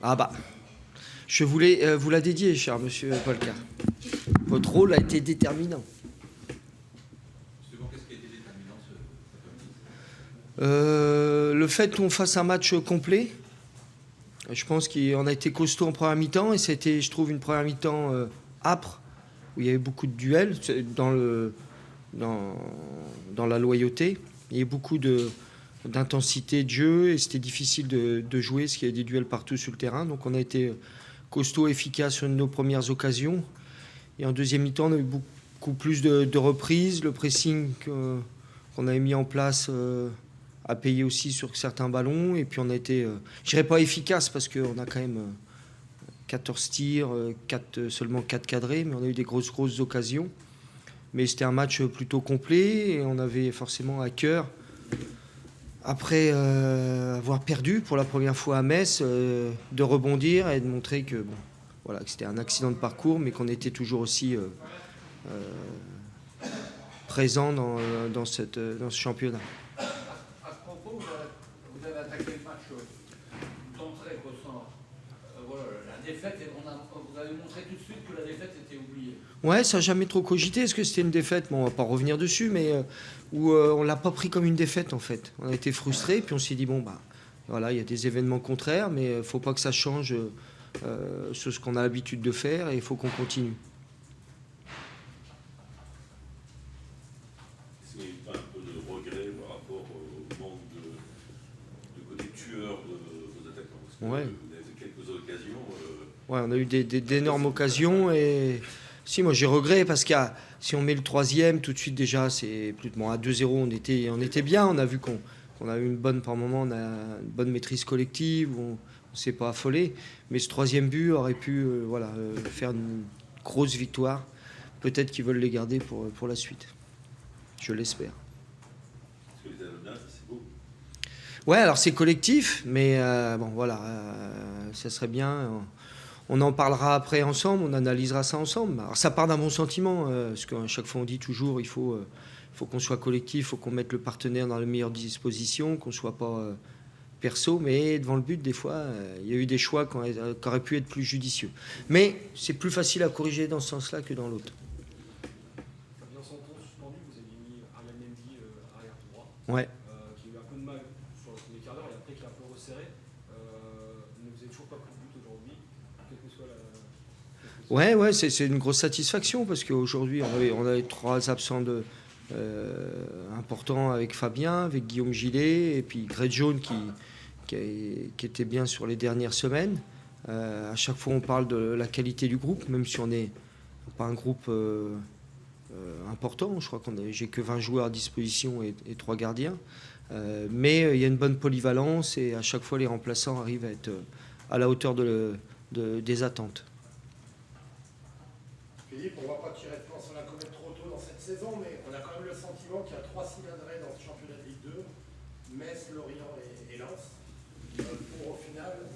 Ah bah, je voulais vous la dédier, cher monsieur Polka. Votre rôle a été déterminant. Justement, qu'est-ce qui a été déterminant Le fait qu'on fasse un match complet, je pense qu'on a été costaud en première mi-temps et c'était, je trouve, une première mi-temps âpre, où il y avait beaucoup de duels dans la loyauté. Il y avait beaucoup d'intensité de jeu et c'était difficile de jouer parce qu'il y avait des duels partout sur le terrain. Donc on a été costaud, efficace sur nos premières occasions. Et en deuxième mi-temps, on a eu beaucoup plus de reprises. Le pressing qu'on avait mis en place a payé aussi sur certains ballons. Et puis on a été, je dirais pas efficace parce qu'on a quand même 14 tirs, seulement 4 cadrés, mais on a eu des grosses occasions. Mais c'était un match plutôt complet et on avait forcément à cœur, après avoir perdu pour la première fois à Metz, de rebondir et de montrer que, bon, voilà, que c'était un accident de parcours, mais qu'on était toujours aussi présent dans ce championnat. À ce propos, vous avez attaqué le match d'entrée, voilà, la défaite, et vous avez montré tout de suite que la défaite était oubliée. Ouais, ça n'a jamais trop cogité. Est-ce que c'était une défaite? Bon, on ne va pas revenir dessus, mais où on ne l'a pas pris comme une défaite, en fait. On a été frustrés, puis on s'est dit, bon, bah, voilà, il y a des événements contraires, mais il ne faut pas que ça change sur ce qu'on a l'habitude de faire, et il faut qu'on continue. Est-ce qu'il n'y a pas un peu de regret par rapport au manque de côté tueur de vos attaquants? Parce que Ouais. vous avez fait quelques occasions. Ouais, on a eu d'énormes occasions et si, moi j'ai regret parce que si on met le troisième tout de suite déjà, c'est plus de à 2-0, on était bien, on a vu qu'on a eu une bonne, par moment, on a une bonne maîtrise collective, on ne s'est pas affolé, mais ce troisième but aurait pu faire une grosse victoire. Peut-être qu'ils veulent les garder pour la suite. Je l'espère. Parce que les anonymes, c'est beau. Ouais, alors c'est collectif, mais bon voilà, ça serait bien. On en parlera après ensemble, on analysera ça ensemble. Alors ça part d'un bon sentiment, parce qu'à chaque fois on dit toujours il faut qu'on soit collectif, il faut qu'on mette le partenaire dans les meilleures dispositions, qu'on ne soit pas perso, mais devant le but, des fois, il y a eu des choix qui auraient pu être plus judicieux. Mais c'est plus facile à corriger dans ce sens-là que dans l'autre. Fabien Santon suspendu, vous avez mis Ariel Mendy arrière droit, Ouais. qui a eu un peu de mal sur le premier quart d'heure et après qui a un peu resserré. Ne vous avez toujours pas pris de but aujourd'hui, quelle que soit la... Ouais, c'est une grosse satisfaction parce qu'aujourd'hui, on avait 3 absents importants avec Fabien, avec Guillaume Gillet et puis Greg Jaune qui était bien sur les dernières semaines. À chaque fois, on parle de la qualité du groupe, même si on n'est pas un groupe important. Je crois j'ai que 20 joueurs à disposition et 3 gardiens. Mais il y a une bonne polyvalence et à chaque fois, les remplaçants arrivent à être à la hauteur des attentes. Philippe, on ne va pas tirer de plan sur la comète trop tôt dans cette saison, mais on a quand même le sentiment qu'il y a 3 cylindrés dans ce championnat de Ligue 2, Metz, Lorient et Lens, pour au final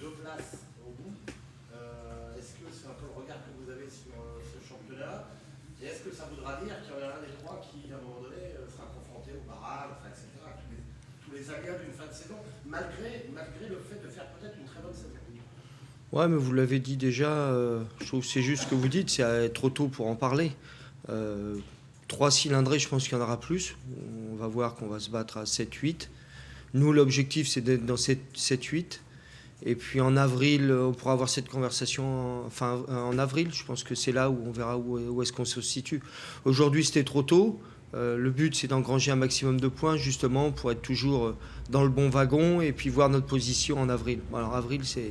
2 places au bout. Est-ce que c'est un peu le regard que vous avez sur ce championnat? Et est-ce que ça voudra dire qu'il y en a un des 3 qui, à un moment donné, sera confronté au barrage, etc., tous les aléas d'une fin de saison, malgré le fait de faire peut-être une très bonne saison? Ouais, mais vous l'avez dit déjà, je trouve que c'est juste ce que vous dites, c'est trop tôt pour en parler. 3 cylindrés, je pense qu'il y en aura plus. On va voir qu'on va se battre à 7-8. Nous, l'objectif, c'est d'être dans 7-8. Et puis en avril, on pourra avoir cette conversation, en avril, je pense que c'est là où on verra où est-ce qu'on se situe. Aujourd'hui, c'était trop tôt. Le but, c'est d'engranger un maximum de points, justement, pour être toujours dans le bon wagon et puis voir notre position en avril. Alors avril, c'est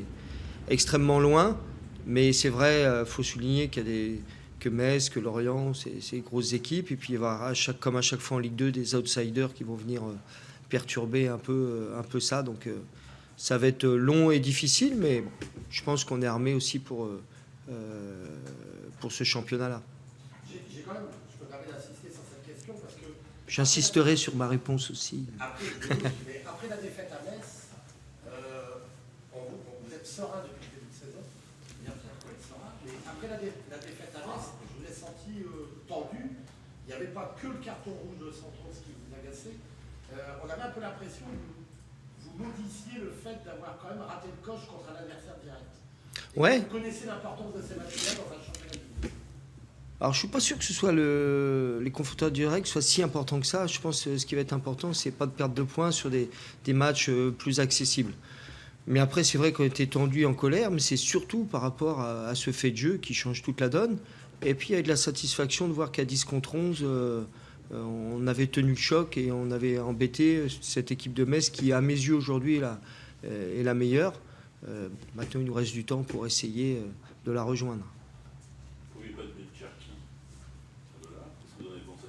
extrêmement loin, mais c'est vrai, il faut souligner qu'il y a que Metz, que Lorient, c'est grosses équipes, et puis il y aura comme à chaque fois en Ligue 2 des outsiders qui vont venir perturber un peu ça, donc ça va être long et difficile, mais bon, je pense qu'on est armé aussi pour ce championnat-là. J'ai quand même, je peux permettre d'insister sur cette question parce que... J'insisterai sur ma réponse aussi. Après la défaite à Metz, vous êtes serein depuis le début de saison, bien sûr qu'on est serein, mais après la défaite à Metz, je vous ai senti tendu. Il n'y avait pas que le carton rouge de Santos qui vous agaçait. On avait un peu l'impression que vous vous maudissiez le fait d'avoir quand même raté le coche contre un adversaire direct. Et Ouais. Vous connaissez l'importance de ces matchs-là dans un championnat de Ligue 2. Alors je suis pas sûr que ce soit les confronteurs directs soient si importants que ça. Je pense que ce qui va être important, c'est pas de perdre de points sur des matchs plus accessibles. Mais après, c'est vrai qu'on était tendu en colère, mais c'est surtout par rapport à ce fait de jeu qui change toute la donne. Et puis, il y a de la satisfaction de voir qu'à 10 contre 11, on avait tenu le choc et on avait embêté cette équipe de Metz qui, à mes yeux, aujourd'hui, est la meilleure. Maintenant, il nous reste du temps pour essayer de la rejoindre. Vous ne pouvez pas de Cherki de là, qu'est-ce que vous en avez pensé?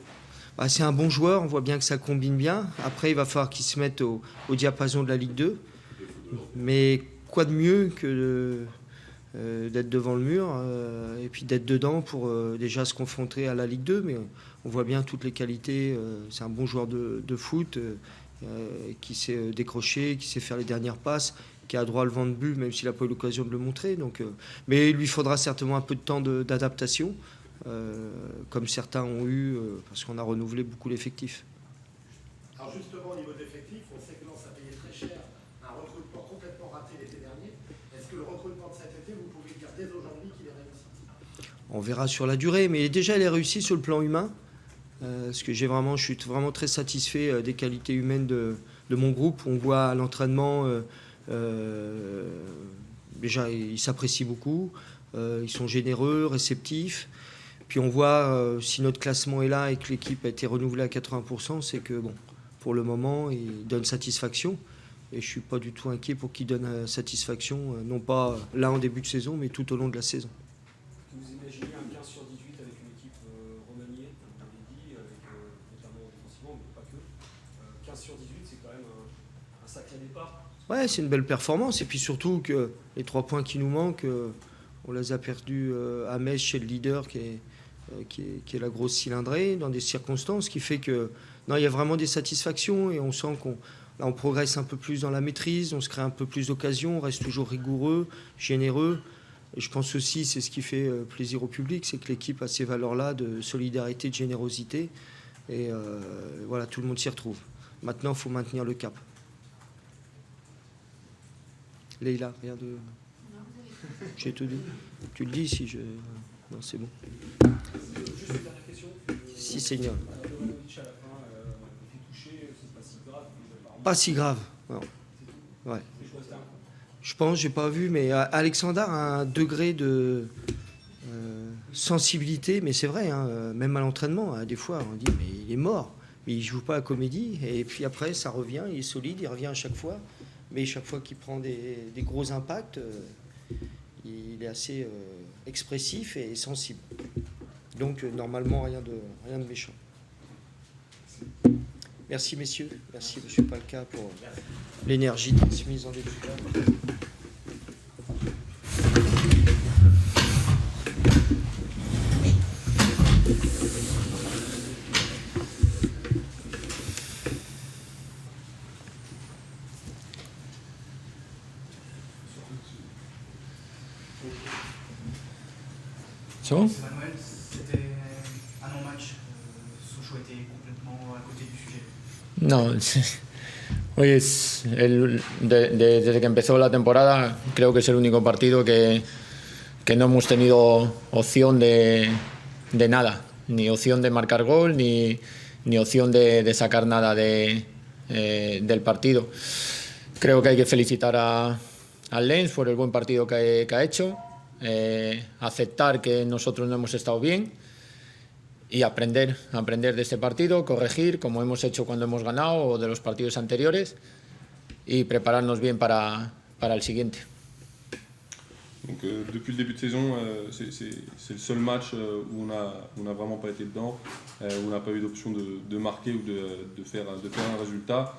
Bah, c'est un bon joueur, on voit bien que ça combine bien. Après, il va falloir qu'il se mette au diapason de la Ligue 2. Mais quoi de mieux que d'être devant le mur et puis d'être dedans pour déjà se confronter à la Ligue 2. Mais on voit bien toutes les qualités. C'est un bon joueur de foot qui sait décrocher, qui sait faire les dernières passes, qui a droit le vent de but, même s'il n'a pas eu l'occasion de le montrer. Donc, mais il lui faudra certainement un peu de temps d'adaptation, comme certains ont eu, parce qu'on a renouvelé beaucoup l'effectif. Alors justement, au niveau d'effectifs, on sait que Lens a payé très cher un recrutement complètement raté l'été dernier. Est-ce que le recrutement de cet été, vous pouvez dire dès aujourd'hui qu'il est réussi? On verra sur la durée, mais déjà, elle est réussie sur le plan humain. Parce que je suis vraiment très satisfait des qualités humaines de mon groupe. On voit à l'entraînement, déjà, ils s'apprécient beaucoup. Ils sont généreux, réceptifs. Puis on voit, si notre classement est là et que l'équipe a été renouvelée à 80%, c'est que, bon, pour le moment, il donne satisfaction. Et je ne suis pas du tout inquiet pour qu'il donne satisfaction, non pas là en début de saison, mais tout au long de la saison. Vous imaginez un 15 sur 18 avec une équipe remaniée, comme vous l'avez dit, avec, notamment défensivement, mais pas que. 15 sur 18, c'est quand même un sacré départ. Ouais, c'est une belle performance. Et puis surtout que les 3 points qui nous manquent, on les a perdus à Metz chez le leader qui est la grosse cylindrée, dans des circonstances qui fait que non, il y a vraiment des satisfactions et on sent on progresse un peu plus dans la maîtrise, on se crée un peu plus d'occasions, on reste toujours rigoureux, généreux. Et je pense aussi, c'est ce qui fait plaisir au public, c'est que l'équipe a ces valeurs-là de solidarité, de générosité. Et voilà, tout le monde s'y retrouve. Maintenant, il faut maintenir le cap. Leïla, rien de... J'ai tout dit. Tu le dis si je... Non, c'est bon. Juste une dernière question. Si, Seigneur. Jovanovic à la fin, il fait toucher, c'est pas si grave. Pas si grave. Non. Ouais. Je pense, j'ai pas vu, mais Alexandre a un degré de sensibilité, mais c'est vrai, hein, même à l'entraînement, des fois, on dit, mais il est mort, mais il joue pas à comédie, et puis après, ça revient, il est solide, il revient à chaque fois, mais chaque fois qu'il prend des gros impacts, il est assez expressif et sensible. Donc, normalement, rien de méchant. Merci, messieurs. Merci, monsieur Palka, pour l'énergie transmise en début de l'heure. C'est bon? Manuel, c'était un non-match. Sochaux était complètement à côté du sujet. No, hoy desde que empezó la temporada creo que es el único partido que no hemos tenido opción de nada, ni opción de marcar gol, ni opción de sacar nada del partido. Creo que hay que felicitar al Lens por el buen partido que ha hecho, aceptar que nosotros no hemos estado bien y aprender de este partido, corregir como hemos hecho cuando hemos ganado o de los partidos anteriores y prepararnos bien para el siguiente. Donc, depuis le début de saison, c'est le seul match où on n'a vraiment pas été dedans, où on n'a pas eu d'option de marquer ou de faire un résultat.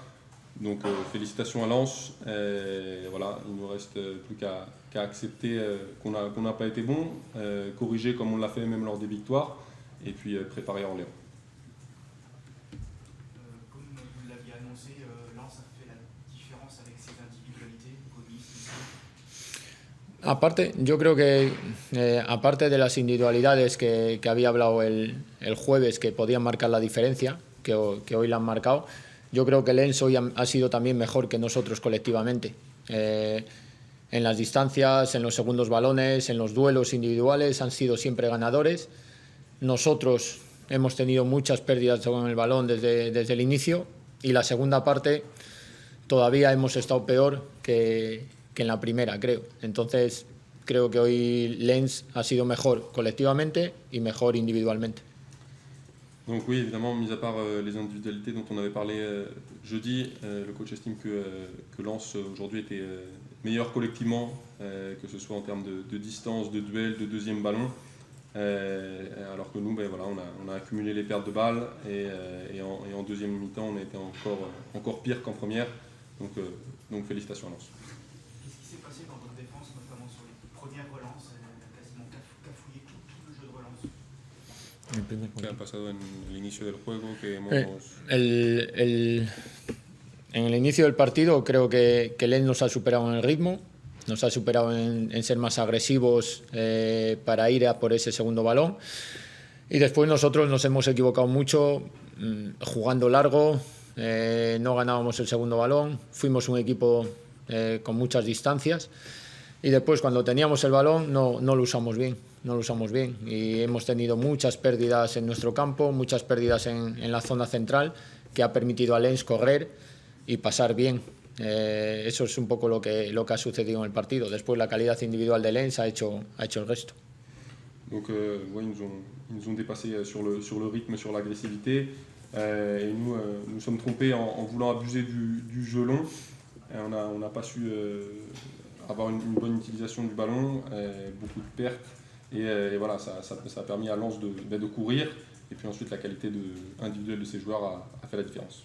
Donc félicitations à Lens. Voilà, il ne nous reste plus qu'à accepter qu'on n'a pas été bon, corriger comme on l'a fait même lors des victoires, et puis préparer Orléans. Comme vous l'aviez annoncé, Lens a fait la différence avec ses individualités, Gomis, Aparte, yo creo que aparte de las individualidades que había hablado el jueves que podían marcar la diferencia, que hoy la han marcado, yo creo que Lens hoy ha sido también mejor que nosotros colectivamente. En las distancias, en los segundos balones, en los duelos individuales han sido siempre ganadores. Nosotros hemos tenido muchas pérdidas con el balón desde el inicio y la segunda parte todavía hemos estado peor que en la primera, creo. Entonces creo que hoy Lens ha sido mejor colectivamente y mejor individualmente. Donc oui, évidemment, mis à part les individualités dont on avait parlé jeudi, le coach estime que Lens aujourd'hui était meilleur collectivement, que ce soit en termes de distance, de duel, de deuxième ballon, alors que nous, voilà, on a accumulé les pertes de balles et en deuxième mi-temps, on a été encore pire qu'en première. Donc félicitations à Lens. Qu'est-ce qui s'est passé dans votre défense, notamment sur les premières relances? Elle a quasiment cafouillé tout le jeu de relance. ¿Qué ha pasado en el inicio del juego? Que hemos... En el inicio del partido creo que Lens nos ha superado en el ritmo, nos ha superado en ser más agresivos para ir a por ese segundo balón, y después nosotros nos hemos equivocado mucho jugando largo, no ganábamos el segundo balón, fuimos un equipo con muchas distancias y después cuando teníamos el balón no lo usamos bien. No lo usamos bien y hemos tenido muchas pérdidas en nuestro campo, muchas pérdidas en la zona central, que ha permitido a Lens correr y pasar bien. Eso es un poco lo que ha sucedido en el partido. Después la calidad individual de Lens ha hecho el resto. Donc ouais, ils nous ont dépassé sur le rythme, sur l'agressivité, et nous sommes trompés en voulant abuser du jeu long. On n'a pas su avoir une bonne utilisation du ballon, beaucoup de pertes. Et voilà, ça a permis à Lens de courir, et puis ensuite la qualité individuelle de ses joueurs a fait la différence.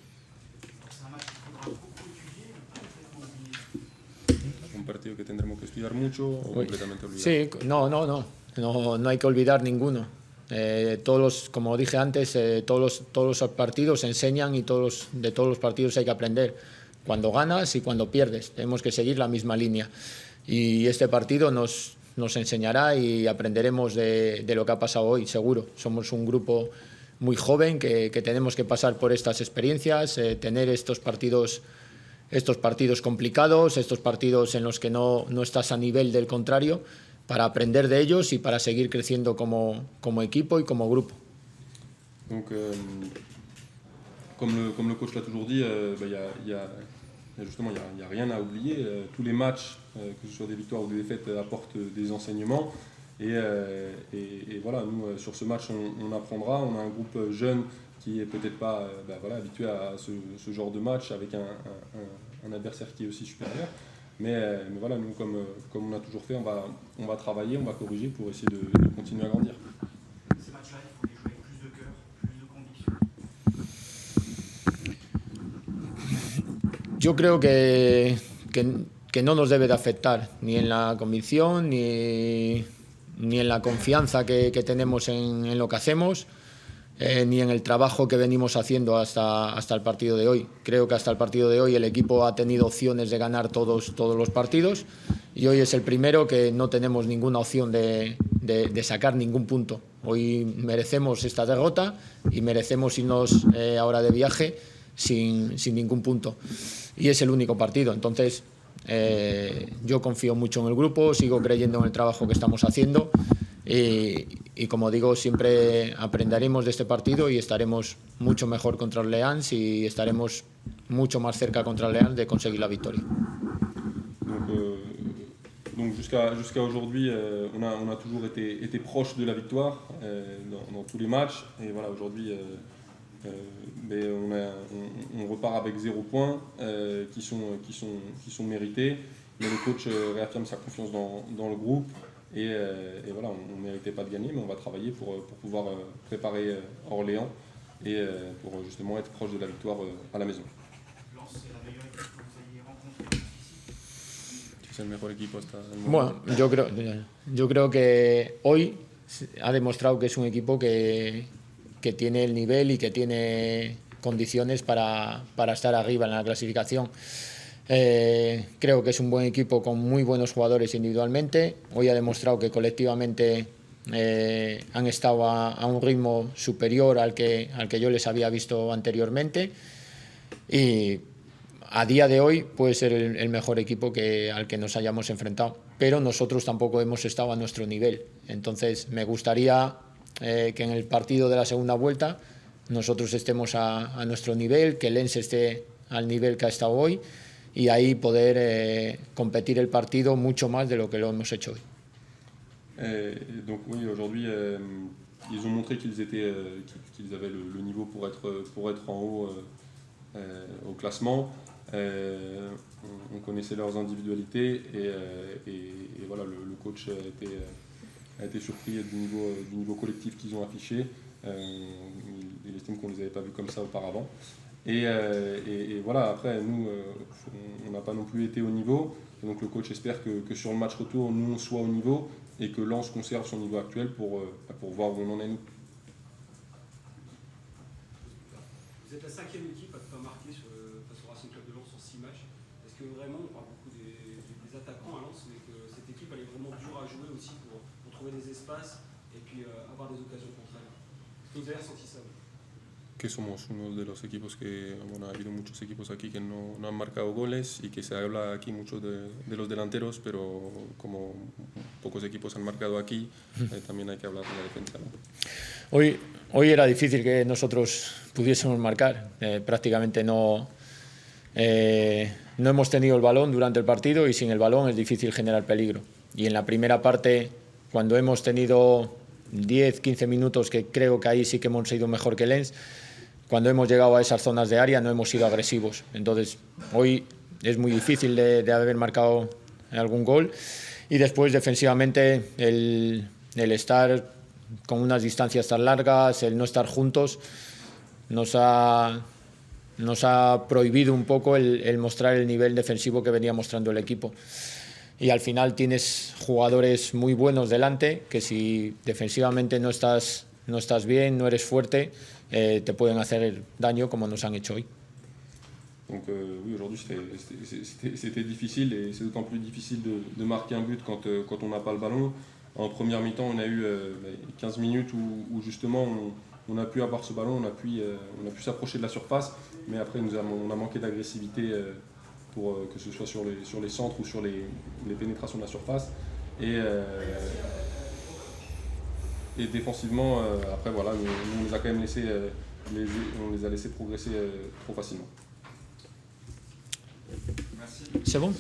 C'est un match qu'il faudra beaucoup étudier, pas complètement oublier. Un partido que tendremos que estudiar mucho o completamente olvidar. Sí, no hay que olvidar ninguno. Como dije antes, todos los partidos enseñan y de todos los partidos hay que aprender. Cuando ganas y cuando pierdes, tenemos que seguir la misma línea. Y este partido nos enseñará y aprenderemos de lo que ha pasado hoy, seguro. Somos un grupo muy joven que tenemos que pasar por estas experiencias, tener estos partidos complicados, estos partidos en los que no estás a nivel del contrario, para aprender de ellos y para seguir creciendo como equipo y como grupo. Donc, comme le coach l'a toujours dit, justement, il n'y a rien à oublier. Tous les matchs, que ce soit des victoires ou des défaites, apportent des enseignements. Et voilà, nous, sur ce match, on apprendra. On a un groupe jeune qui est peut-être pas habitué à ce genre de match avec un adversaire qui est aussi supérieur. Mais voilà, nous, comme on a toujours fait, on va travailler, on va corriger pour essayer de continuer à grandir. Ces matchs-là, il faut les jouer avec plus de cœur, plus de conviction. Yo creo que no nos debe de afectar ni en la convicción ni en la confianza que tenemos en lo que hacemos, ni en el trabajo que venimos haciendo hasta el partido de hoy. Creo que hasta el partido de hoy el equipo ha tenido opciones de ganar todos los partidos y hoy es el primero que no tenemos ninguna opción de sacar ningún punto. Hoy merecemos esta derrota y merecemos irnos ahora de viaje sin ningún punto. Y es el único partido, entonces yo confío mucho en el grupo, sigo creyendo en el trabajo que estamos haciendo y como digo, siempre aprenderemos de este partido y estaremos mucho mejor contra el Orléans y estaremos mucho más cerca contra el Orléans de conseguir la victoria. Donc jusqu'à aujourd'hui, on a toujours été proche de la victoire dans tous les matchs, et voilà, aujourd'hui on repart avec 0 points qui sont mérités, mais le coach réaffirme sa confiance dans le groupe et voilà, on ne méritait pas de gagner, mais on va travailler pour pouvoir préparer Orléans et pour justement être proche de la victoire à la maison. Lens, c'est la meilleure équipe que vous ayez rencontrée ici? C'est le mejor equipo hasta el momento. Bueno, yo creo que hoy ha demostrado que es un equipo que tiene el nivel y que tiene condiciones para estar arriba en la clasificación. Creo que es un buen equipo con muy buenos jugadores individualmente. Hoy ha demostrado que colectivamente han estado a un ritmo superior al que yo les había visto anteriormente. Y a día de hoy puede ser el mejor equipo al que nos hayamos enfrentado, pero nosotros tampoco hemos estado a nuestro nivel. Entonces me gustaría que en el partido de la segunda vuelta nosotros estemos a nuestro nivel, que Lens esté al nivel que ha estado hoy y ahí poder competir el partido mucho más de lo que lo hemos hecho hoy. Donc oui, aujourd'hui, ils ont montré qu'ils avaient le niveau pour être en haut au classement. On connaissait leurs individualités et voilà, le coach a été surpris du niveau collectif qu'ils ont affiché. Il estime qu'on ne les avait pas vus comme ça auparavant. Et voilà, après, nous, on n'a pas non plus été au niveau. Et donc le coach espère que sur le match retour, nous, on soit au niveau et que Lens conserve son niveau actuel pour voir où on en est, nous. Vous êtes la 5e équipe à ne pas marquer face au Racing Club de Lens sur 6 matchs. Est-ce que vraiment, on parle beaucoup des attaquants à Lens, mais que cette équipe elle est vraiment dure à jouer aussi pour trouver des espaces et puis avoir des occasions contre elle? Est-ce que vous avez ressenti ça? Que somos uno de los equipos que, bueno, ha habido muchos equipos aquí que no han marcado goles y que se habla aquí mucho de los delanteros, pero como pocos equipos han marcado aquí, también hay que hablar de la defensa, ¿no? Hoy era difícil que nosotros pudiésemos marcar, prácticamente no hemos tenido el balón durante el partido y sin el balón es difícil generar peligro. Y en la primera parte, cuando hemos tenido 10-15 minutos, que creo que ahí sí que hemos sido mejor que Lens, cuando hemos llegado a esas zonas de área no hemos sido agresivos. Entonces hoy es muy difícil de haber marcado algún gol y después defensivamente el estar con unas distancias tan largas, el no estar juntos nos ha prohibido un poco el mostrar el nivel defensivo que venía mostrando el equipo. Y al final tienes jugadores muy buenos delante que si defensivamente no estás bien, no eres fuerte, te pueden hacer daño como nos han hecho hoy. Donc oui, aujourd'hui c'était difficile et c'est d'autant plus difficile de marquer un but quand on n'a pas le ballon. En première mi-temps, on a eu 15 minutes où justement on a pu avoir ce ballon, on a pu s'approcher de la surface, mais après on a manqué d'agressivité pour que ce soit sur les centres ou sur les pénétrations de la surface. Et défensivement, après voilà, on les a quand même on les a laissés progresser trop facilement. Merci. C'est bon?